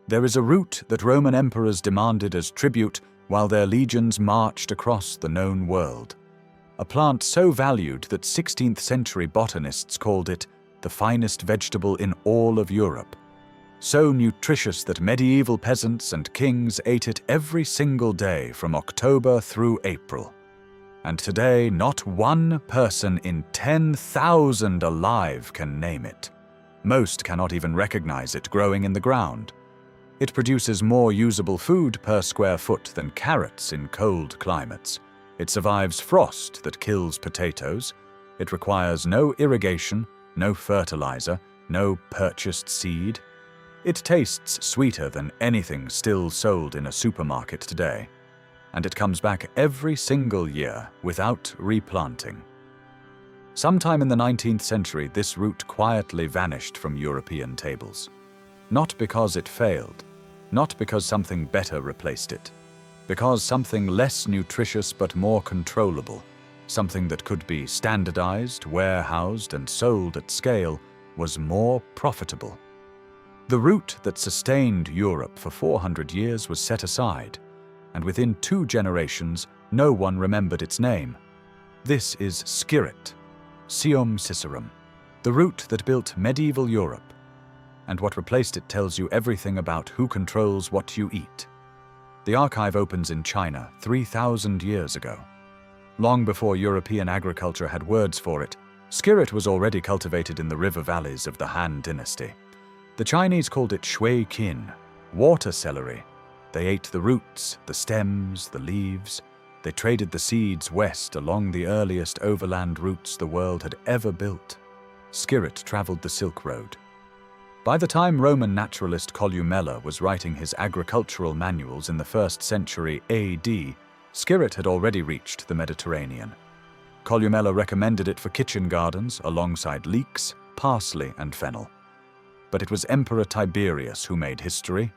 There is a root that Roman emperors demanded as tribute while their legions marched across the known world. A plant so valued that 16th century botanists called it the finest vegetable in all of Europe. So nutritious that medieval peasants and kings ate it every single day from October through April. And today, not one person in 10,000 alive can name it. Most cannot even recognize it growing in the ground. It produces more usable food per square foot than carrots in cold climates. It survives frost that kills potatoes. It requires no irrigation, no fertilizer, no purchased seed. It tastes sweeter than anything still sold in a supermarket today. And it comes back every single year without replanting. Sometime in the 19th century, this root quietly vanished from European tables. Not because it failed, not because something better replaced it, because something less nutritious but more controllable, something that could be standardized, warehoused, and sold at scale, was more profitable. The root that sustained Europe for 400 years was set aside, and within 2 generations, no one remembered its name. This is skirret, Sium cicerum, the root that built medieval Europe, and what replaced it tells you everything about who controls what you eat. The archive opens in China 3,000 years ago. Long before European agriculture had words for it, skirret was already cultivated in the river valleys of the Han dynasty. The Chinese called it shui qin, water celery. They ate the roots, the stems, the leaves. They traded the seeds west along the earliest overland routes the world had ever built. Skirret traveled the Silk Road. By the time Roman naturalist Columella was writing his agricultural manuals in the 1st century AD, skirret had already reached the Mediterranean. Columella recommended it for kitchen gardens alongside leeks, parsley, and fennel. But it was Emperor Tiberius who made history.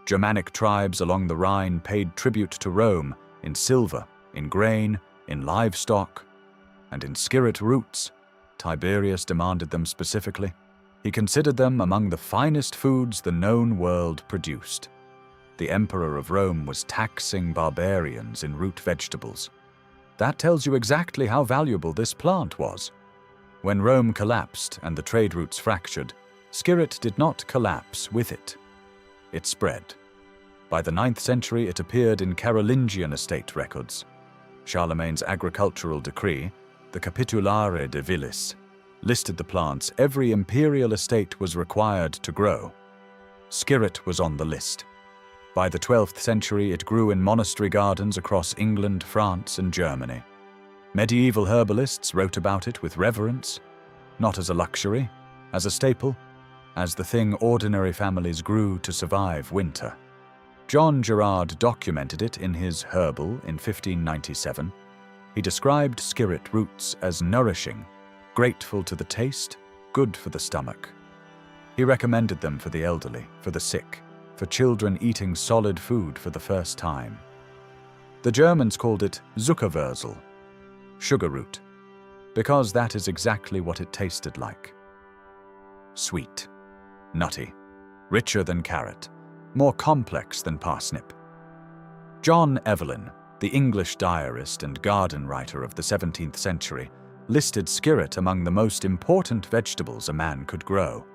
Germanic tribes along the Rhine paid tribute to Rome in silver, in grain, in livestock, and in skirret roots. Tiberius demanded them specifically. He considered them among the finest foods the known world produced. The Emperor of Rome was taxing barbarians in root vegetables. That tells you exactly how valuable this plant was. When Rome collapsed and the trade routes fractured, skirret did not collapse with it. It spread. By the 9th century, it appeared in Carolingian estate records. Charlemagne's agricultural decree, the Capitulare de Villis, listed the plants every imperial estate was required to grow. Skirret was on the list. By the 12th century, it grew in monastery gardens across England, France, and Germany. Medieval herbalists wrote about it with reverence, not as a luxury, as a staple, as the thing ordinary families grew to survive winter. John Gerard documented it in his Herbal in 1597. He described skirret roots as nourishing, grateful to the taste, good for the stomach. He recommended them for the elderly, for the sick, for children eating solid food for the first time. The Germans called it Zuckerwurzel, sugar root, because that is exactly what it tasted like. Sweet, nutty, richer than carrot, more complex than parsnip. John Evelyn, the English diarist and garden writer of the 17th century, listed skirret among the most important vegetables a man could grow.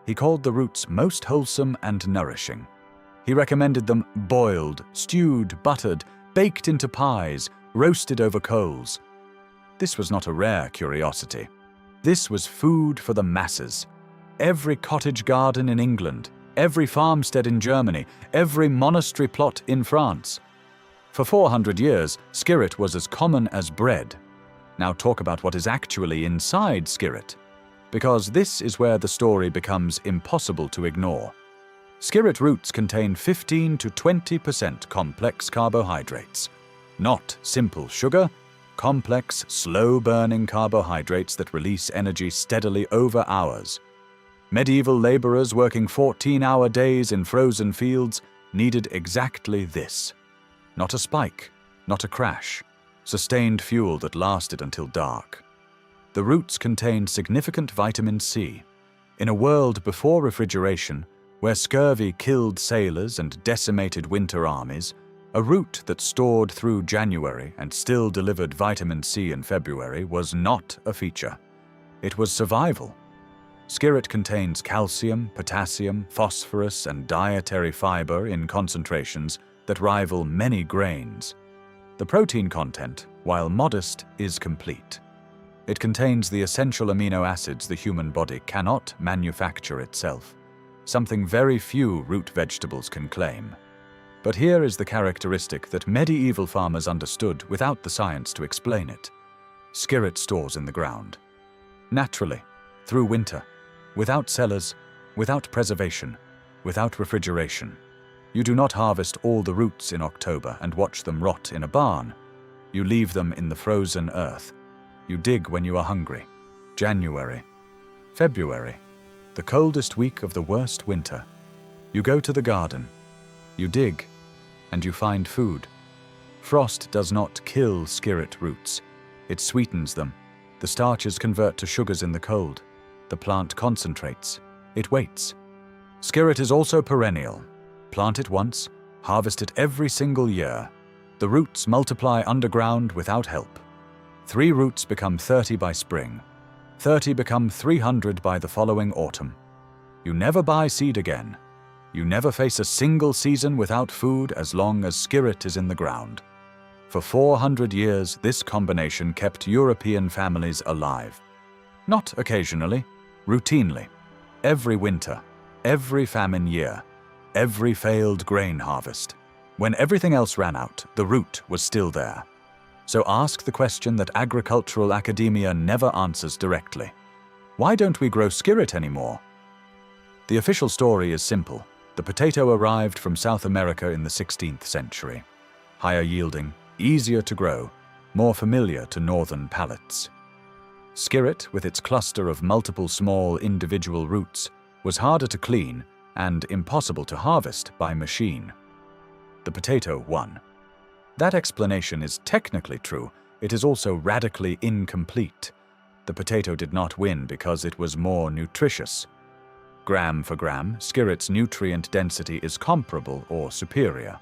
He called the roots most wholesome and nourishing. He recommended them boiled, stewed, buttered, baked into pies, roasted over coals. This was not a rare curiosity. This was food for the masses. Every cottage garden in England, every farmstead in Germany, every monastery plot in France. For 400 years, skirret was as common as bread. Now talk about what is actually inside skirret, because this is where the story becomes impossible to ignore. Skirret roots contain 15 to 20% complex carbohydrates. Not simple sugar, complex, slow-burning carbohydrates that release energy steadily over hours. Medieval laborers working 14-hour days in frozen fields needed exactly this. Not a spike, not a crash. Sustained fuel that lasted until dark. The roots contained significant vitamin C. In a world before refrigeration, Where scurvy killed sailors and decimated winter armies, a route that stored through January and still delivered vitamin C in February was not a feature. It was survival. Skirret contains calcium, potassium, phosphorus, and dietary fiber in concentrations that rival many grains. The protein content, while modest, is complete. It contains the essential amino acids the human body cannot manufacture itself, something very few root vegetables can claim. But here is the characteristic that medieval farmers understood without the science to explain it. Skirret stores in the ground. Naturally, through winter, without cellars, without preservation, without refrigeration. You do not harvest all the roots in October and watch them rot in a barn. You leave them in the frozen earth. You dig when you are hungry. January, February, the coldest week of the worst winter. You go to the garden. You dig, and you find food. Frost does not kill skirret roots. It sweetens them. The starches convert to sugars in the cold. The plant concentrates. It waits. Skirret is also perennial. Plant it once, harvest it every single year. The roots multiply underground without help. 3 roots become 30 by spring. 30 become 300 by the following autumn. You never buy seed again. You never face a single season without food as long as skirret is in the ground. For 400 years, this combination kept European families alive. Not occasionally, routinely. Every winter, every famine year, every failed grain harvest. When everything else ran out, the root was still there. So ask the question that agricultural academia never answers directly. Why don't we grow skirret anymore? The official story is simple. The potato arrived from South America in the 16th century. Higher yielding, easier to grow, more familiar to northern palates. Skirret, with its cluster of multiple small individual roots, was harder to clean and impossible to harvest by machine. The potato won. That explanation is technically true. It is also radically incomplete. The potato did not win because it was more nutritious. Gram for gram, skirret's nutrient density is comparable or superior.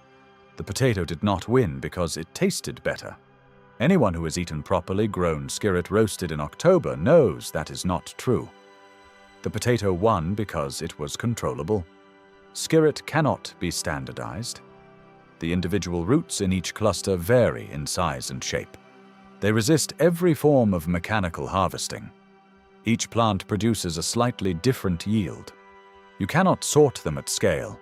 The potato did not win because it tasted better. Anyone who has eaten properly grown skirret roasted in October knows that is not true. The potato won because it was controllable. Skirret cannot be standardized. The individual roots in each cluster vary in size and shape. They resist every form of mechanical harvesting. Each plant produces a slightly different yield. You cannot sort them at scale.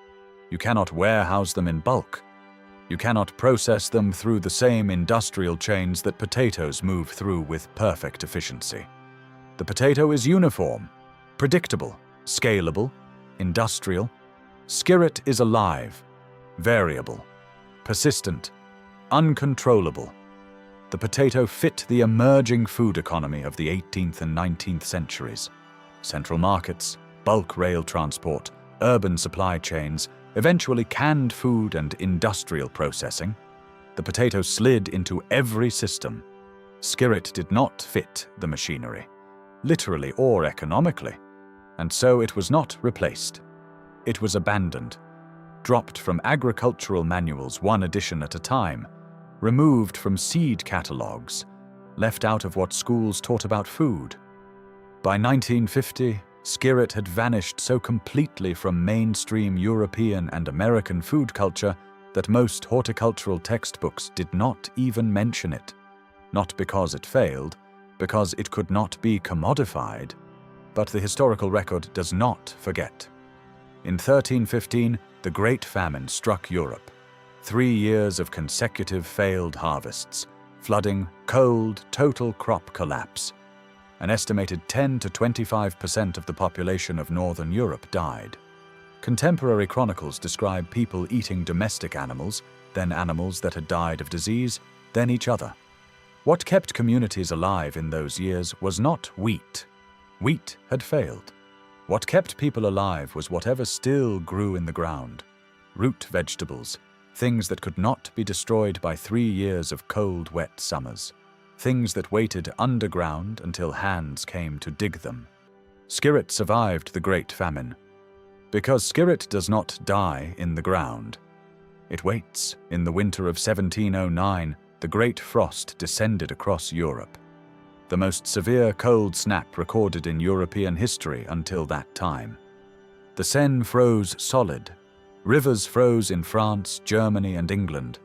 You cannot warehouse them in bulk. You cannot process them through the same industrial chains that potatoes move through with perfect efficiency. The potato is uniform, predictable, scalable, industrial. Skirret is alive, variable, persistent, uncontrollable. The potato fit the emerging food economy of the 18th and 19th centuries. Central markets, bulk rail transport, urban supply chains, eventually canned food and industrial processing. The potato slid into every system. Skirret did not fit the machinery, literally or economically, and so it was not replaced. It was abandoned, dropped from agricultural manuals one edition at a time, removed from seed catalogues, left out of what schools taught about food. By 1950, skirret had vanished so completely from mainstream European and American food culture that most horticultural textbooks did not even mention it. Not because it failed, because it could not be commodified. But the historical record does not forget. In 1315, the Great Famine struck Europe. 3 years of consecutive failed harvests, flooding, cold, total crop collapse. An estimated 10 to 25% of the population of Northern Europe died. Contemporary chronicles describe people eating domestic animals, then animals that had died of disease, then each other. What kept communities alive in those years was not wheat. Wheat had failed. What kept people alive was whatever still grew in the ground. Root vegetables, things that could not be destroyed by 3 years of cold, wet summers. Things that waited underground until hands came to dig them. Skirret survived the Great Famine. Because skirret does not die in the ground. It waits. In the winter of 1709, the Great Frost descended across Europe, the most severe cold snap recorded in European history until that time. The Seine froze solid. Rivers froze in France, Germany, and England.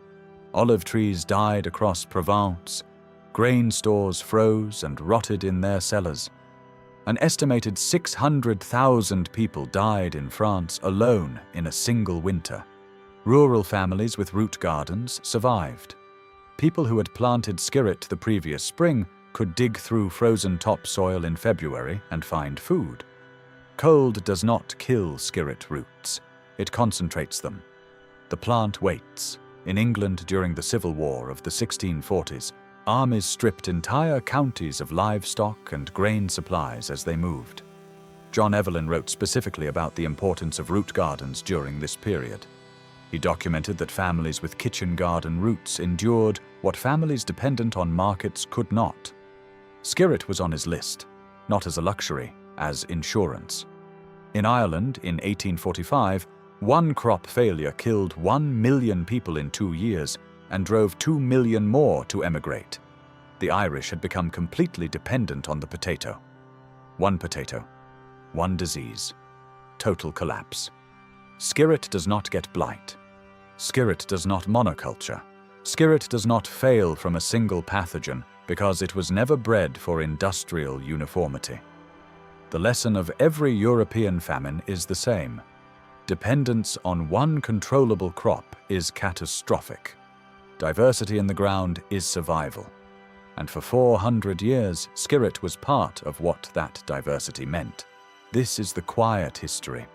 Olive trees died across Provence. Grain stores froze and rotted in their cellars. An estimated 600,000 people died in France alone in a single winter. Rural families with root gardens survived. People who had planted skirret the previous spring could dig through frozen topsoil in February and find food. Cold does not kill skirret roots. It concentrates them. The plant waits. In England during the Civil War of the 1640s, armies stripped entire counties of livestock and grain supplies as they moved. John Evelyn wrote specifically about the importance of root gardens during this period. He documented that families with kitchen garden roots endured what families dependent on markets could not. Skirret was on his list, not as a luxury, as insurance. In Ireland in 1845, one crop failure killed 1 million people in 2 years and drove 2 million more to emigrate. The Irish had become completely dependent on the potato. One potato, one disease, total collapse. Skirret does not get blight. Skirret does not monoculture. Skirret does not fail from a single pathogen because it was never bred for industrial uniformity. The lesson of every European famine is the same. Dependence on one controllable crop is catastrophic. Diversity in the ground is survival. And for 400 years, skirret was part of what that diversity meant. This is the quiet history.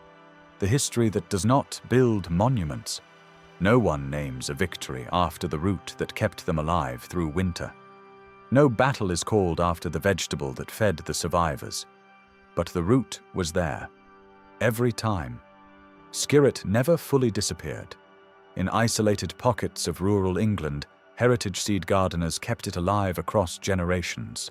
The history that does not build monuments. No one names a victory after the root that kept them alive through winter. No battle is called after the vegetable that fed the survivors. But the root was there, every time. Skirret never fully disappeared. In isolated pockets of rural England, heritage seed gardeners kept it alive across generations.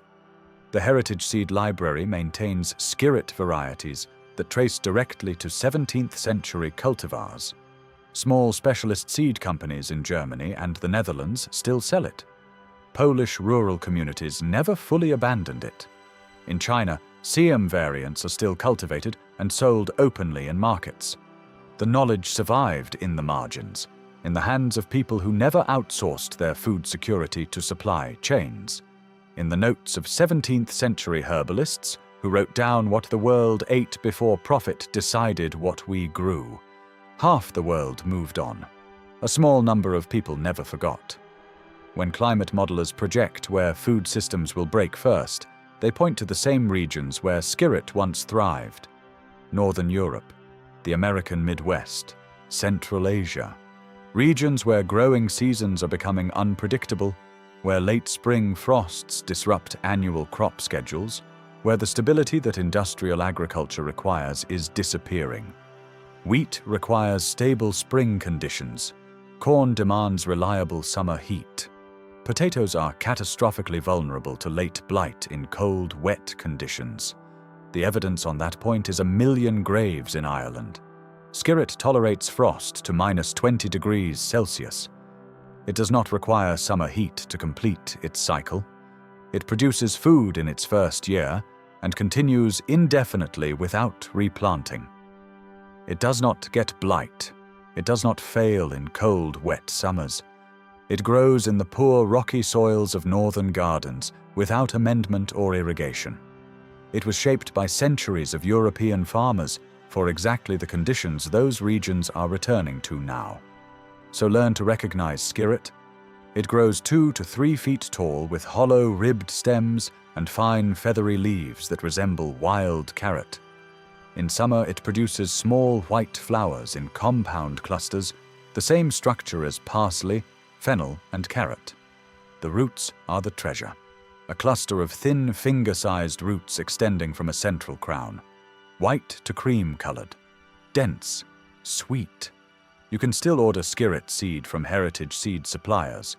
The Heritage Seed Library maintains skirret varieties that trace directly to 17th century cultivars. Small specialist seed companies in Germany and the Netherlands still sell it. Polish rural communities never fully abandoned it. In China, Siam variants are still cultivated and sold openly in markets. The knowledge survived in the margins, in the hands of people who never outsourced their food security to supply chains. In the notes of 17th century herbalists who wrote down what the world ate before profit decided what we grew. Half the world moved on. A small number of people never forgot. When climate modelers project where food systems will break first, they point to the same regions where skirret once thrived. Northern Europe, the American Midwest, Central Asia. Regions where growing seasons are becoming unpredictable, where late spring frosts disrupt annual crop schedules, where the stability that industrial agriculture requires is disappearing. Wheat requires stable spring conditions. Corn demands reliable summer heat. Potatoes are catastrophically vulnerable to late blight in cold, wet conditions. The evidence on that point is 1 million graves in Ireland. Skirret tolerates frost to -20 degrees Celsius. It does not require summer heat to complete its cycle. It produces food in its first year and continues indefinitely without replanting. It does not get blight. It does not fail in cold, wet summers. It grows in the poor, rocky soils of northern gardens without amendment or irrigation. It was shaped by centuries of European farmers for exactly the conditions those regions are returning to now. So learn to recognize skirret. It grows 2 to 3 feet tall with hollow, ribbed stems and fine, feathery leaves that resemble wild carrot. In summer, it produces small white flowers in compound clusters, the same structure as parsley, fennel, and carrot. The roots are the treasure. A cluster of thin, finger-sized roots extending from a central crown. White to cream-colored. Dense. Sweet. You can still order skirret seed from heritage seed suppliers.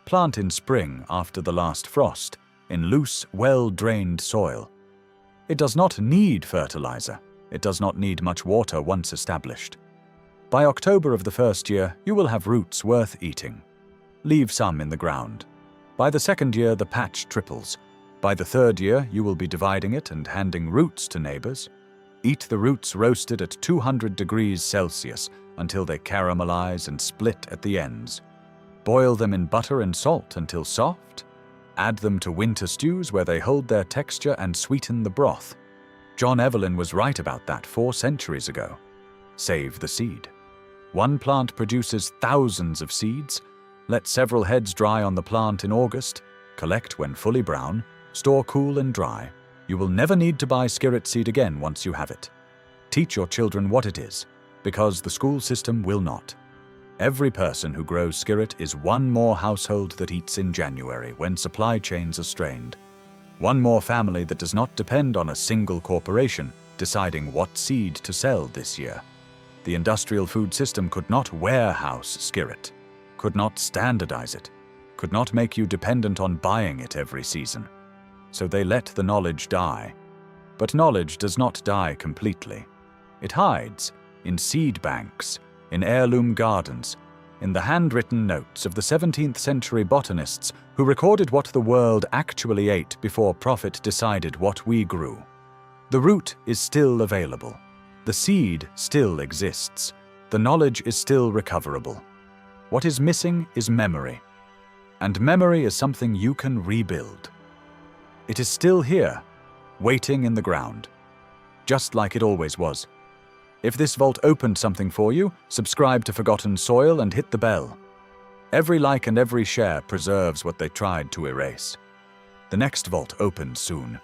Plant in spring after the last frost, in loose, well-drained soil. It does not need fertilizer. It does not need much water once established. By October of the first year, you will have roots worth eating. Leave some in the ground. By the second year, the patch triples. By the third year, you will be dividing it and handing roots to neighbors. Eat the roots roasted at 200 degrees Celsius until they caramelize and split at the ends. Boil them in butter and salt until soft. Add them to winter stews where they hold their texture and sweeten the broth. John Evelyn was right about that 4 centuries ago. Save the seed. One plant produces thousands of seeds. Let several heads dry on the plant in August. Collect when fully brown. Store cool and dry. You will never need to buy skirret seed again once you have it. Teach your children what it is, because the school system will not. Every person who grows skirret is one more household that eats in January when supply chains are strained. One more family that does not depend on a single corporation deciding what seed to sell this year. The industrial food system could not warehouse skirret, could not standardize it, could not make you dependent on buying it every season. So they let the knowledge die. But knowledge does not die completely. It hides in seed banks, in heirloom gardens, in the handwritten notes of the 17th century botanists who recorded what the world actually ate before profit decided what we grew. The root is still available. The seed still exists. The knowledge is still recoverable. What is missing is memory. And memory is something you can rebuild. It is still here, waiting in the ground, just like it always was. If this vault opened something for you, subscribe to Forgotten Soil and hit the bell. Every like and every share preserves what they tried to erase. The next vault opens soon.